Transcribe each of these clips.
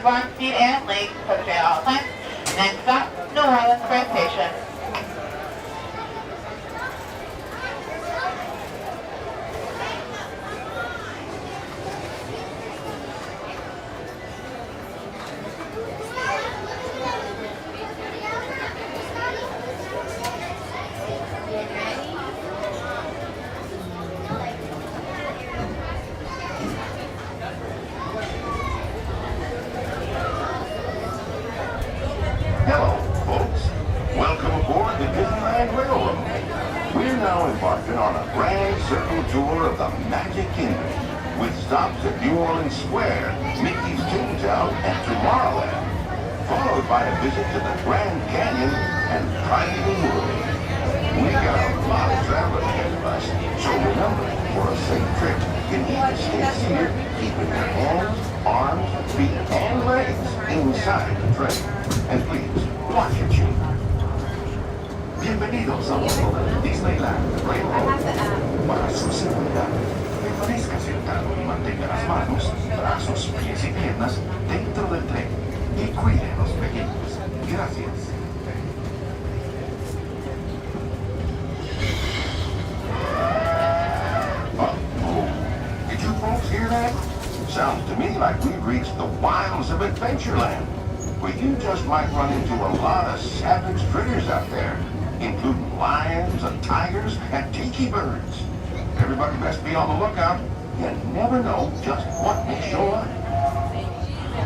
warm seat and legs for the train at all times. Next stop, New Orleans Square Station. Hello, folks. Welcome aboard the Disneyland Railroad. We're now embarking on a grand circle tour of the Magic Kingdom, with stops at New Orleans Square, Mickey's Toontown, and Tomorrowland, followed by a visit to the Grand Canyon and Tiny World. We got a lot of traveling ahead of us, so remember, for a safe trip, you need to stay seated, keeping your hands, arms, feet, and legs inside the train. And please, watch your children. Bienvenidos a bordo del Disneyland Railroad. Para su seguridad, permanezca sentado y mantenga las manos, brazos, pies y piernas dentro del tren y cuide a los pequeños. Gracias. Uh-oh. Did you folks hear that? Sounds to me like we've reached the wilds of Adventureland, where you just might run into a lot of savage critters out there, including lions and tigers and tiki birds. Everybody best be on the lookout. You never know just what may show up.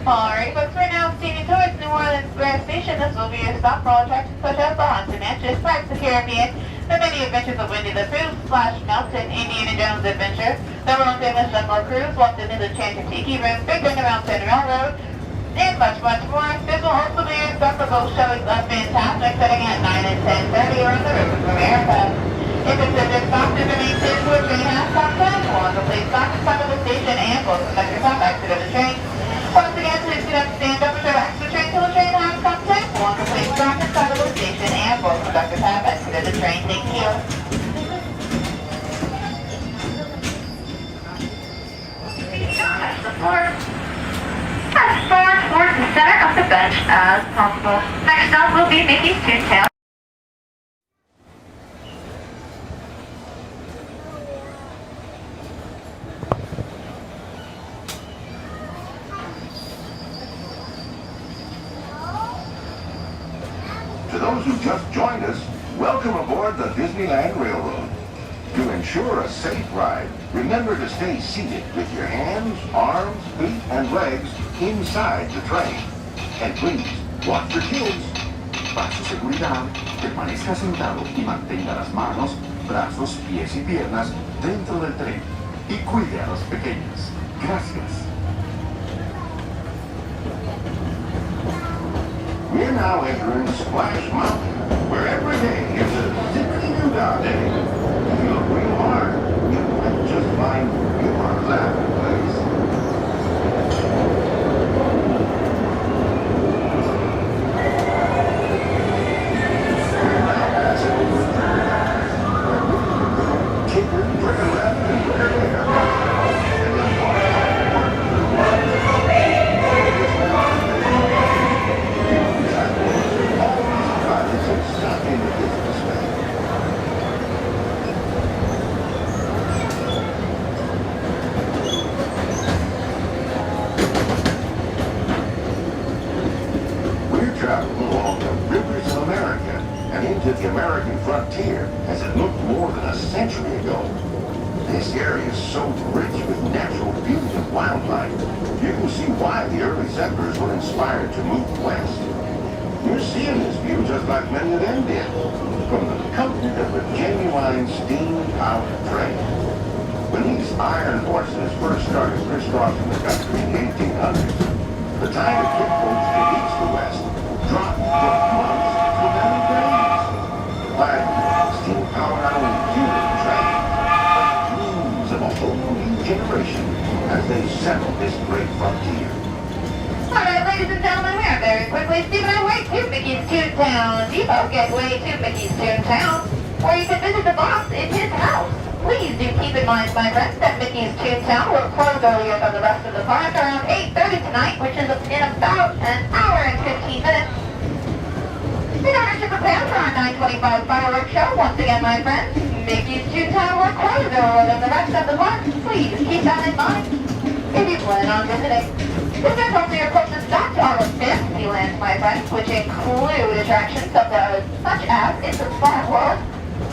Alright, folks, we're now steaming towards New Orleans Square Station. This will be your stop for all attractions such as the Haunted Mansion, Pirates of the Caribbean, the many adventures of Winnie the Pooh, Splash Mountain, Indiana Jones Adventure, the world-famous Jungle Cruise, Walt Disney's Enchanted Tiki Room, Big Thunder Mountain Railroad, and much, much more. This will also be your stop for both showings of Fantastic, starting at 9 and 10:30 or on the River of America. If it's a good stop, to remain seated to a train has stop time, along the place stop at the station and both conductor stop exit of the train. Once again, please do not stand up or exit the train till the train has stop time, along the place stop at the station and both conductor stop exit of the train. Thank you. As far towards the center of the bench as possible. Next up will be Mickey's Toontown. To those who just joined us, welcome aboard the Disneyland Railroad. To ensure a safe ride, remember to stay seated with your hands, arms, feet, and legs inside the train. And please, watch your kids. Para su seguridad, permanezca sentado y mantenga las manos, brazos, pies y piernas dentro del tren. Y cuide a los pequeños. Gracias. We're now entering Splash Mountain, where every day is a zippity-doo-dah day. If you look real hard, you might just find your laughing place. We're now passing over the kicker, turn left, and turn there. And then walk out through stop in the business way. We're traveling along the rivers of America and into the American frontier as it looked more than a century ago. This area is so rich with natural beauty and wildlife, you can see why the early settlers were inspired to move west. You're seeing this view just like many of them did, from the comfort of a genuine steam-powered train. When these iron horses first started crisscrossing the country in the 1800s, the time it took folks to reach the West dropped from months to many days. Like steam-powered not only fueled the train, but dreams of a whole new generation as they settled this great frontier. Alright, ladies and gentlemen, we are very quickly steaming our way to Mickey's Toontown Depot. Gateway to Mickey's Toontown, where you can visit the boss in his house. Please do Keep in mind, my friends, that Mickey's Toontown will close earlier than the rest of the park around 8:30 tonight, which is in about an hour and 15 minutes. In order to prepare for our 9:25 fireworks show, once again, my friends, Mickey's Toontown will close earlier than the rest of the park. Please keep that in mind if you plan on visiting. Visitors also your closest stop to our Disneyland, my friends, which include attractions such as It's a Small World,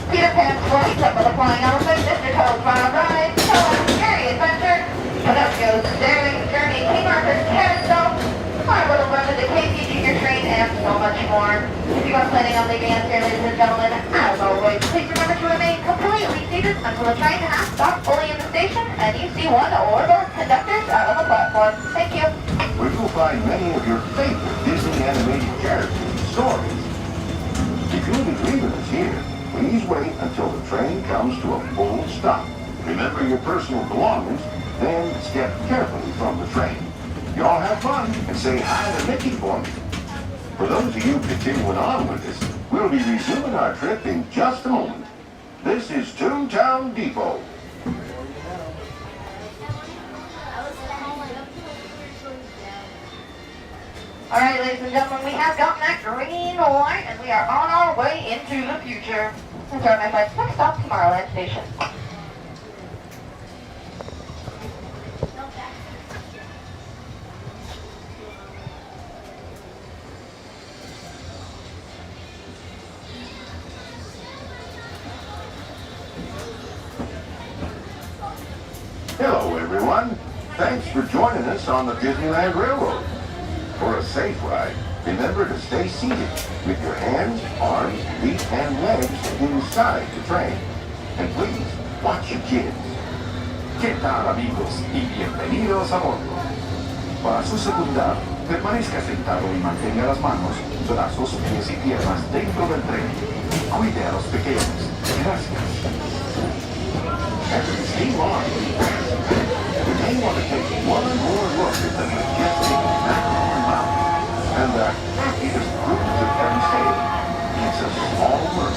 Peter Pan's Flight, Up with a Flying Elephant, Mr. Toad's Wild Ride, Toad's Scary Adventure, Pinocchio's Daring Journey, King Arthur's Carousel, Our Little Run to the Casey Junior Train, and so much more. If you are planning on leaving us here, ladies and gentlemen, as always, please remember to remain completely seated until the train has stopped fully in the station and you see one or both conductors out on the platform. Thank you. Where you'll find many of your favorite Disney animated characters and stories. If you'll be leaving us here, please wait until the train comes to a full stop. Remember your personal belongings, then step carefully from the train. Y'all have fun and say hi to Mickey for me. For those of you continuing on with us, we'll be resuming our trip in just a moment. This is Toontown Depot. All right, ladies and gentlemen, we have gotten that green light and we are on our way into the future. That's right, my friends. Next stop, Tomorrowland Station. Hello, everyone. Thanks for joining us on the Disneyland Railroad. For a safe ride, remember to stay seated with your hands, arms, feet, and legs inside the train. And please, watch your kids. ¿Qué tal, amigos? Y bienvenidos a bordo. Para su seguridad, permanezca sentado y mantenga las manos, brazos, pies y piernas dentro del tren. Cuide a los pequeños. Gracias. As we steam on, we may want to take one more look at the majestic Matterhorn Mountain and the happiest cruise of every state. It's a small world.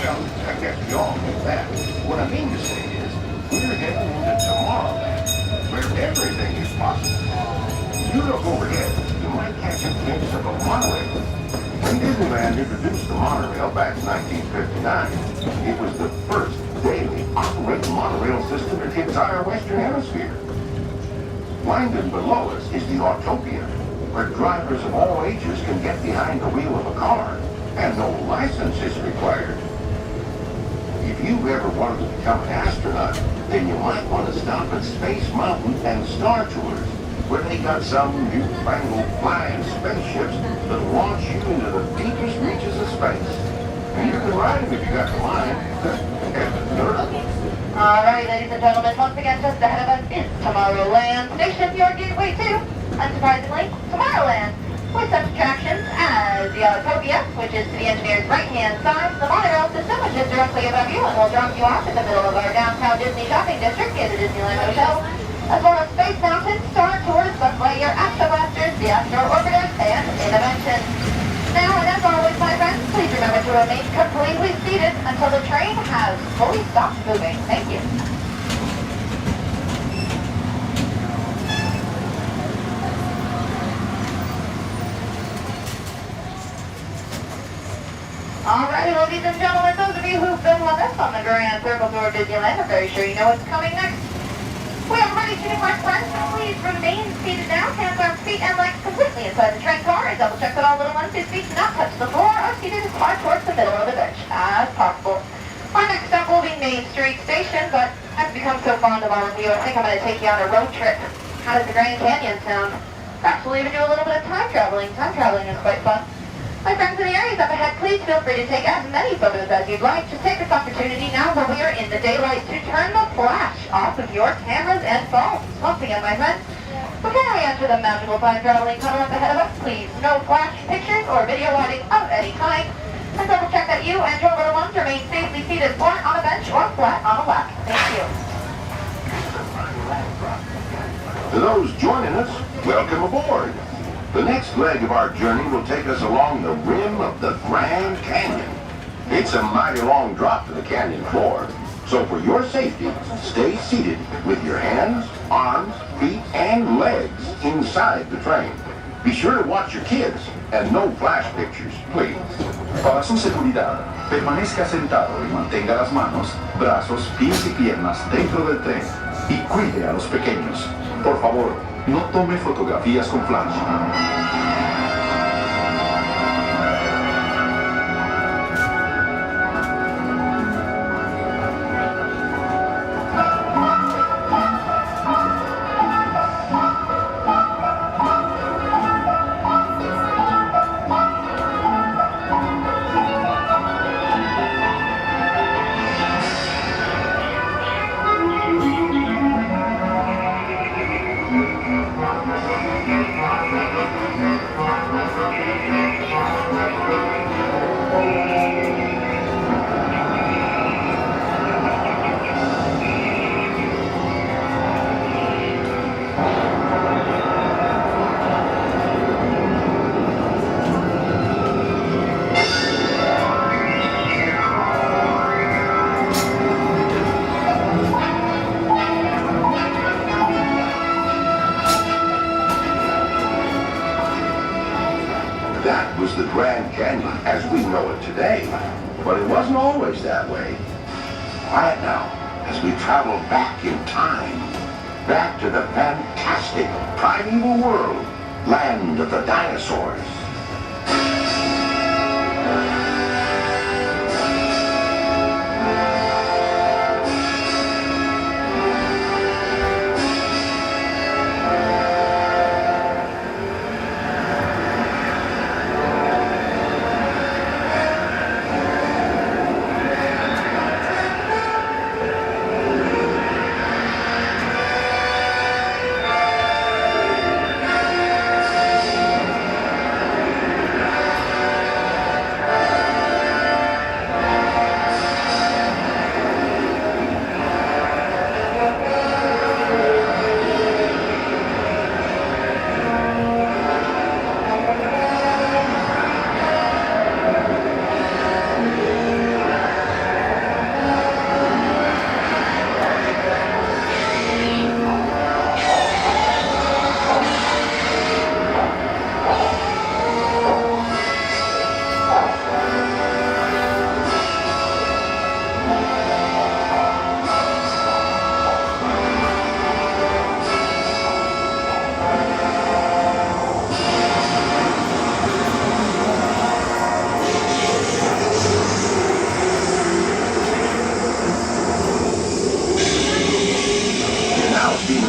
Well, I guess we all know that. What I mean to say is, we're heading into Tomorrowland, where everything is possible. You look overhead, you might catch a glimpse of a monorail. When Disneyland introduced the monorail back in 1959, it was the first daily operating monorail system in the entire Western Hemisphere. Winding below us is the Autopia, where drivers of all ages can get behind the wheel of a car, and no license is required. If you've ever wanted to become an astronaut, then you might want to stop at Space Mountain and Star Tours, where they got some newfangled flying spaceships that'll launch you into the deepest reaches of space. And you can ride them if you got the mind. All right, ladies and gentlemen, once again, just ahead of us is Tomorrowland Station, your gateway to, unsurprisingly, Tomorrowland. With such attractions as the Autopia, which is to the engineer's right-hand side, the monorail system, which is directly above you and will drop you off in the middle of our downtown Disney shopping district near the Disneyland Hotel, as well as Space Mountain, Star Tours, Buzz Lightyear, Astro Blasters, the Astro Orbiters, and Innovention. Now, and as always, my friends, please remember to remain completely seated until the train has fully stopped moving. Thank you. Alrighty, ladies and gentlemen, those of you who've been with us on the Grand Circle Tour of Disneyland are very sure you know what's coming next. We are ready to depart, friends. Please remain seated now, hands, arms, feet, and legs completely inside the train car, and double check that all little ones whose feet do not touch the floor are seated as far towards the middle of the bench as possible. Our next stop will be Main Street Station, but I've become so fond of all of you, I think I'm going to take you on a road trip. How does the Grand Canyon sound? Perhaps we'll even do a little bit of time traveling. Time traveling is quite fun. My friends in the areas up ahead, please feel free to take as many photos as you'd like. Just take this opportunity now while we are in the daylight to turn the flash off of your cameras and phones. Once again, my friends, before we enter the magical time traveling tunnel up ahead of us, please no flash pictures or video lighting of any kind. And double check that you and your little ones remain safely seated seated flat on a bench or flat on a lap. Thank you. To those joining us, welcome aboard. The next leg of our journey will take us along the rim of the Grand Canyon. It's a mighty long drop to the canyon floor. So for your safety, stay seated with your hands, arms, feet, and legs inside the train. Be sure to watch your kids and no flash pictures, please. Para su seguridad, permanezca sentado y mantenga las manos, brazos, pies y piernas dentro del tren. Y cuide a los pequeños. Por favor, no tome fotografías con flash. That was the Grand Canyon as we know it today. But it wasn't always that way. Quiet now as we travel back in time. Back to the fantastic primeval world, land of the dinosaurs.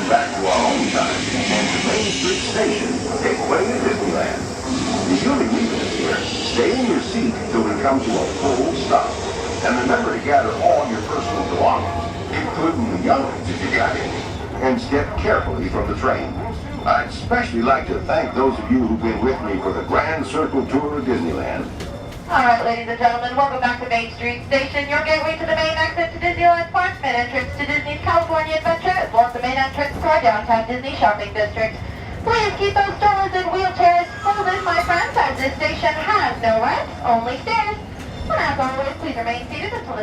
Back to our own time and to Main Street Station, gateway to Disneyland. If you'll be leaving us here, stay in your seat till we come to a full stop. And remember to gather all your personal belongings, including the youngins if you got any, and step carefully from the train. I'd especially like to thank those of you who've been with me for the Grand Circle Tour of Disneyland. All right, ladies and gentlemen, welcome back to Main Street Station, your gateway to the main exit to Disneyland Park, main entrance to Disney's California Adventure, as well as the main entrance to our downtown Disney shopping district. Please keep those strollers and wheelchairs folded, my friends, as this station has no ramps, only stairs. And as always, please remain seated until the